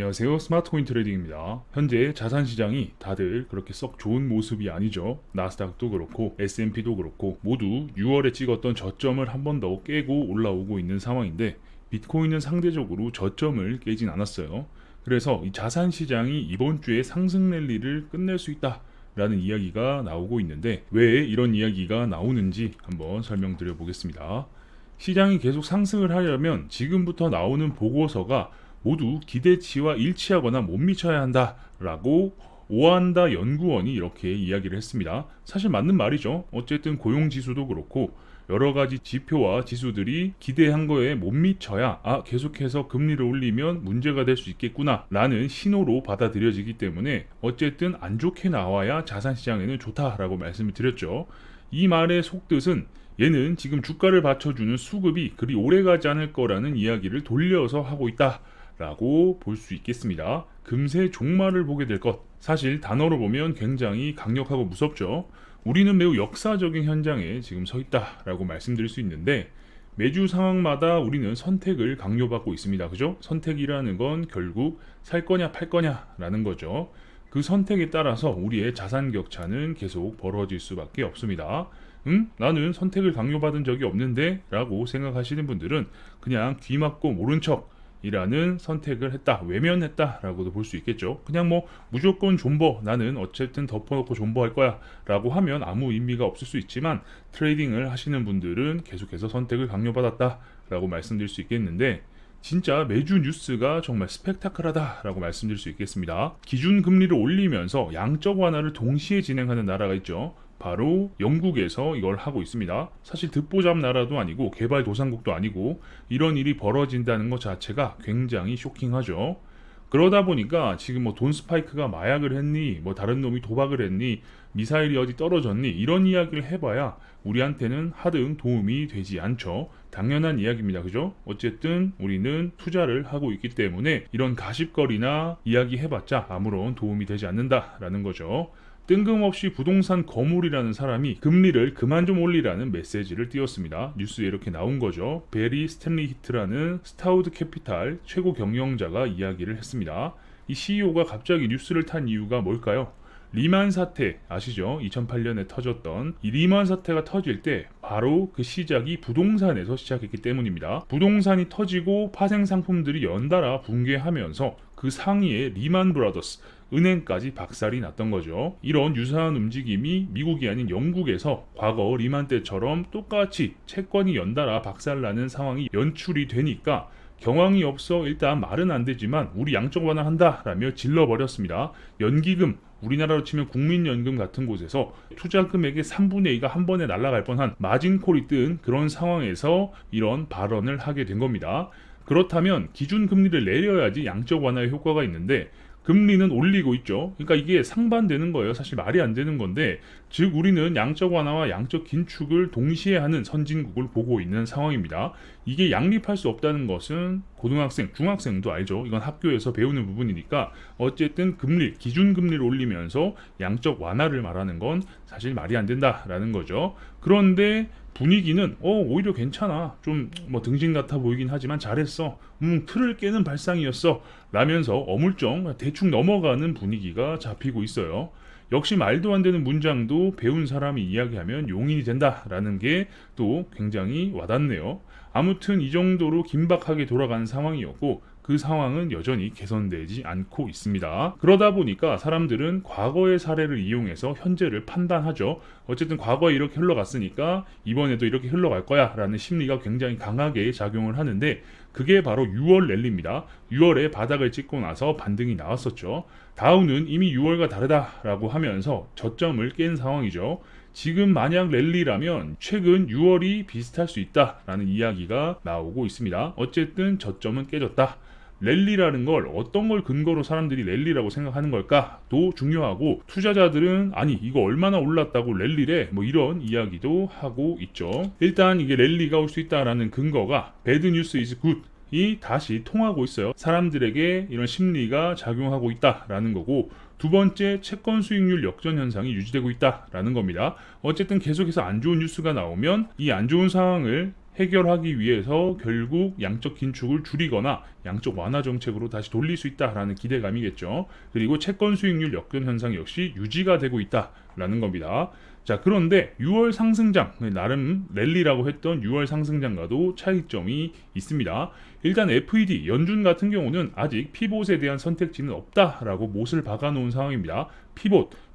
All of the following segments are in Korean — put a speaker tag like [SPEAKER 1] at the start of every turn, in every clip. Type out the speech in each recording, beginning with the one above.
[SPEAKER 1] 안녕하세요. 스마트코인 트레이딩입니다. 현재 자산 시장이 다들 그렇게 썩 좋은 모습이 아니죠. 나스닥도 그렇고 S&P도 그렇고 모두 6월에 찍었던 저점을 한 번 더 깨고 올라오고 있는 상황인데 비트코인은 상대적으로 저점을 깨진 않았어요. 그래서 이 자산 시장이 이번 주에 상승 랠리를 끝낼 수 있다 라는 이야기가 나오고 있는데 왜 이런 이야기가 나오는지 한번 설명드려 보겠습니다. 시장이 계속 상승을 하려면 지금부터 나오는 보고서가 모두 기대치와 일치하거나 못 미쳐야 한다라고 오한다 연구원이 이렇게 이야기를 했습니다. 사실 맞는 말이죠. 어쨌든 고용지수도 그렇고 여러 가지 지표와 지수들이 기대한 거에 못 미쳐야 계속해서 금리를 올리면 문제가 될 수 있겠구나 라는 신호로 받아들여지기 때문에 어쨌든 안 좋게 나와야 자산시장에는 좋다라고 말씀을 드렸죠. 이 말의 속뜻은 얘는 지금 주가를 받쳐주는 수급이 그리 오래가지 않을 거라는 이야기를 돌려서 하고 있다 라고 볼 수 있겠습니다. 금세 종말을 보게 될 것. 사실 단어로 보면 굉장히 강력하고 무섭죠. 우리는 매우 역사적인 현장에 지금 서 있다라고 말씀드릴 수 있는데 매주 상황마다 우리는 선택을 강요받고 있습니다. 그죠? 선택이라는 건 결국 살 거냐 팔 거냐라는 거죠. 그 선택에 따라서 우리의 자산 격차는 계속 벌어질 수밖에 없습니다. 나는 선택을 강요받은 적이 없는데 라고 생각하시는 분들은 그냥 귀 막고 모른 척 이라는 선택을 했다, 외면했다 라고도 볼 수 있겠죠. 그냥 뭐 무조건 존버, 나는 어쨌든 덮어놓고 존버할 거야 라고 하면 아무 의미가 없을 수 있지만 트레이딩을 하시는 분들은 계속해서 선택을 강요받았다 라고 말씀드릴 수 있겠는데 진짜 매주 뉴스가 정말 스펙타클하다 라고 말씀드릴 수 있겠습니다. 기준금리를 올리면서 양적 완화를 동시에 진행하는 나라가 있죠. 바로 영국에서 이걸 하고 있습니다. 사실 듣보잡 나라도 아니고 개발도상국도 아니고 이런 일이 벌어진다는 것 자체가 굉장히 쇼킹하죠. 그러다 보니까 지금 뭐 돈 스파이크가 마약을 했니, 뭐 다른 놈이 도박을 했니, 미사일이 어디 떨어졌니 이런 이야기를 해봐야 우리한테는 하등 도움이 되지 않죠. 당연한 이야기입니다. 그죠? 어쨌든 우리는 투자를 하고 있기 때문에 이런 가십거리나 이야기 해봤자 아무런 도움이 되지 않는다라는 거죠. 뜬금없이 부동산 거물이라는 사람이 금리를 그만 좀 올리라는 메시지를 띄웠습니다. 뉴스에 이렇게 나온 거죠. 베리 스탠리 히트라는 스타우드 캐피탈 최고 경영자가 이야기를 했습니다. 이 CEO가 갑자기 뉴스를 탄 이유가 뭘까요? 리만 사태 아시죠? 2008년에 터졌던 이 리만 사태가 터질 때 바로 그 시작이 부동산에서 시작했기 때문입니다. 부동산이 터지고 파생 상품들이 연달아 붕괴하면서 그 상위에 리만 브라더스 은행까지 박살이 났던 거죠. 이런 유사한 움직임이 미국이 아닌 영국에서 과거 리만 때처럼 똑같이 채권이 연달아 박살나는 상황이 연출이 되니까 경황이 없어 일단 말은 안 되지만 우리 양적 완화한다 라며 질러버렸습니다. 연기금, 우리나라로 치면 국민연금 같은 곳에서 투자 금액의 3분의 2가 한 번에 날아갈 뻔한 마진콜이 뜬 그런 상황에서 이런 발언을 하게 된 겁니다. 그렇다면 기준금리를 내려야지 양적 완화의 효과가 있는데 금리는 올리고 있죠. 그러니까 이게 상반되는 거예요. 사실 말이 안 되는 건데 즉 우리는 양적 완화와 양적 긴축을 동시에 하는 선진국을 보고 있는 상황입니다. 이게 양립할 수 없다는 것은 고등학생, 중학생도 알죠. 이건 학교에서 배우는 부분이니까 어쨌든 금리, 기준금리를 올리면서 양적 완화를 말하는 건 사실 말이 안 된다라는 거죠. 그런데 분위기는 오히려 괜찮아. 좀 뭐 등신 같아 보이긴 하지만 잘했어. 틀을 깨는 발상이었어. 라면서 어물쩡 대충 넘어가는 분위기가 잡히고 있어요. 역시 말도 안 되는 문장도 배운 사람이 이야기하면 용인이 된다라는 게 또 굉장히 와닿네요. 아무튼 이 정도로 긴박하게 돌아가는 상황이었고 그 상황은 여전히 개선되지 않고 있습니다. 그러다 보니까 사람들은 과거의 사례를 이용해서 현재를 판단하죠. 어쨌든 과거에 이렇게 흘러갔으니까 이번에도 이렇게 흘러갈 거야 라는 심리가 굉장히 강하게 작용을 하는데 그게 바로 6월 랠리입니다. 6월에 바닥을 찍고 나서 반등이 나왔었죠. 다우는 이미 6월과 다르다라고 하면서 저점을 깬 상황이죠. 지금 만약 랠리라면 최근 6월이 비슷할 수 있다라는 이야기가 나오고 있습니다. 어쨌든 저점은 깨졌다. 랠리라는 걸 어떤 걸 근거로 사람들이 랠리라고 생각하는 걸까도 중요하고 투자자들은 아니 이거 얼마나 올랐다고 랠리래 뭐 이런 이야기도 하고 있죠. 일단 이게 랠리가 올 수 있다라는 근거가 배드 뉴스 이즈 굿 이 다시 통하고 있어요. 사람들에게 이런 심리가 작용하고 있다라는 거고 두 번째 채권 수익률 역전 현상이 유지되고 있다라는 겁니다. 어쨌든 계속해서 안 좋은 뉴스가 나오면 이 안 좋은 상황을 해결하기 위해서 결국 양적 긴축을 줄이거나 양적 완화 정책으로 다시 돌릴 수 있다라는 기대감이겠죠. 그리고 채권 수익률 역전 현상 역시 유지가 되고 있다라는 겁니다. 자, 그런데 6월 상승장, 나름 랠리라고 했던 6월 상승장과도 차이점이 있습니다. 일단 FED, 연준 같은 경우는 아직 피봇에 대한 선택지는 없다라고 못을 박아놓은 상황입니다.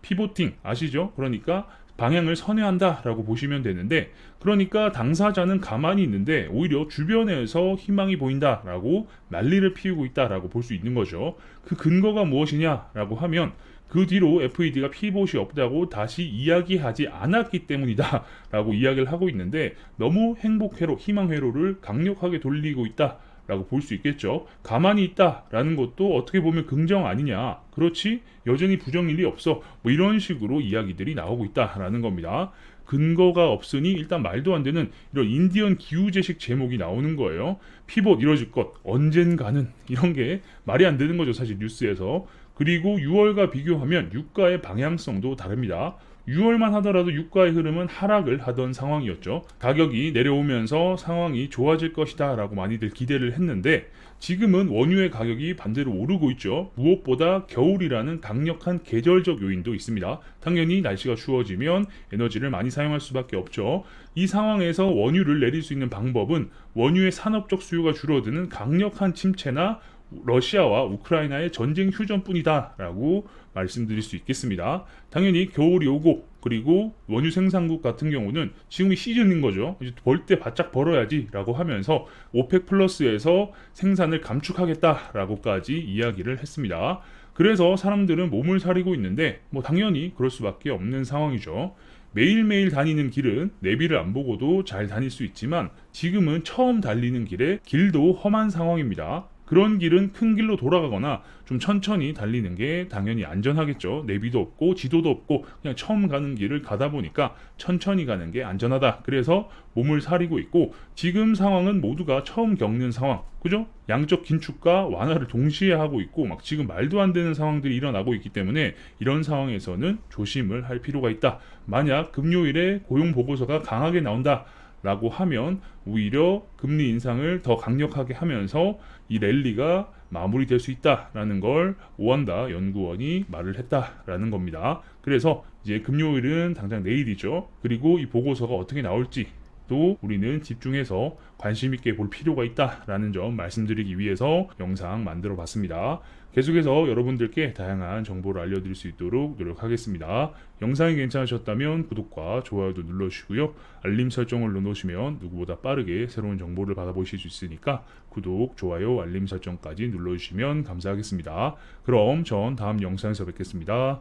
[SPEAKER 1] 피보팅 아시죠? 그러니까 방향을 선회한다라고 보시면 되는데, 그러니까 당사자는 가만히 있는데 오히려 주변에서 희망이 보인다라고 난리를 피우고 있다라고 볼 수 있는 거죠. 그 근거가 무엇이냐라고 하면 그 뒤로 FED가 피봇이 없다고 다시 이야기하지 않았기 때문이다 라고 이야기를 하고 있는데, 너무 행복회로, 희망회로를 강력하게 돌리고 있다 라고 볼 수 있겠죠. 가만히 있다라는 것도 어떻게 보면 긍정 아니냐, 그렇지 여전히 부정일 리 없어, 뭐 이런 식으로 이야기들이 나오고 있다라는 겁니다. 근거가 없으니 일단 말도 안 되는 이런 인디언 기우제식 제목이 나오는 거예요. 피봇 이뤄질 것 언젠가는, 이런 게 말이 안 되는 거죠, 사실 뉴스에서. 그리고 6월과 비교하면 유가의 방향성도 다릅니다. 6월만 하더라도 유가의 흐름은 하락을 하던 상황이었죠. 가격이 내려오면서 상황이 좋아질 것이다 라고 많이들 기대를 했는데, 지금은 원유의 가격이 반대로 오르고 있죠. 무엇보다 겨울이라는 강력한 계절적 요인도 있습니다. 당연히 날씨가 추워지면 에너지를 많이 사용할 수밖에 없죠. 이 상황에서 원유를 내릴 수 있는 방법은 원유의 산업적 수요가 줄어드는 강력한 침체나 러시아와 우크라이나의 전쟁 휴전뿐이다 라고 말씀드릴 수 있겠습니다. 당연히 겨울이 오고, 그리고 원유 생산국 같은 경우는 지금이 시즌인 거죠. 이제 벌 때 바짝 벌어야지 라고 하면서 오펙 플러스에서 생산을 감축하겠다라고까지 이야기를 했습니다. 그래서 사람들은 몸을 사리고 있는데, 뭐 당연히 그럴 수밖에 없는 상황이죠. 매일매일 다니는 길은 내비를 안 보고도 잘 다닐 수 있지만, 지금은 처음 달리는 길에 길도 험한 상황입니다. 그런 길은 큰 길로 돌아가거나 좀 천천히 달리는 게 당연히 안전하겠죠. 내비도 없고 지도도 없고 그냥 처음 가는 길을 가다 보니까 천천히 가는 게 안전하다. 그래서 몸을 사리고 있고, 지금 상황은 모두가 처음 겪는 상황, 그죠? 양적 긴축과 완화를 동시에 하고 있고, 막 지금 말도 안 되는 상황들이 일어나고 있기 때문에 이런 상황에서는 조심을 할 필요가 있다. 만약 금요일에 고용 보고서가 강하게 나온다 라고 하면 오히려 금리 인상을 더 강력하게 하면서 이 랠리가 마무리될 수 있다라는 걸 오한다 연구원이 말을 했다라는 겁니다. 그래서 이제 금요일은 당장 내일이죠. 그리고 이 보고서가 어떻게 나올지 또 우리는 집중해서 관심 있게 볼 필요가 있다라는 점 말씀드리기 위해서 영상 만들어 봤습니다. 계속해서 여러분들께 다양한 정보를 알려드릴 수 있도록 노력하겠습니다. 영상이 괜찮으셨다면 구독과 좋아요도 눌러주시고요. 알림 설정을 눌러주시면 누구보다 빠르게 새로운 정보를 받아보실 수 있으니까 구독, 좋아요, 알림 설정까지 눌러주시면 감사하겠습니다. 그럼 전 다음 영상에서 뵙겠습니다.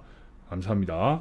[SPEAKER 1] 감사합니다.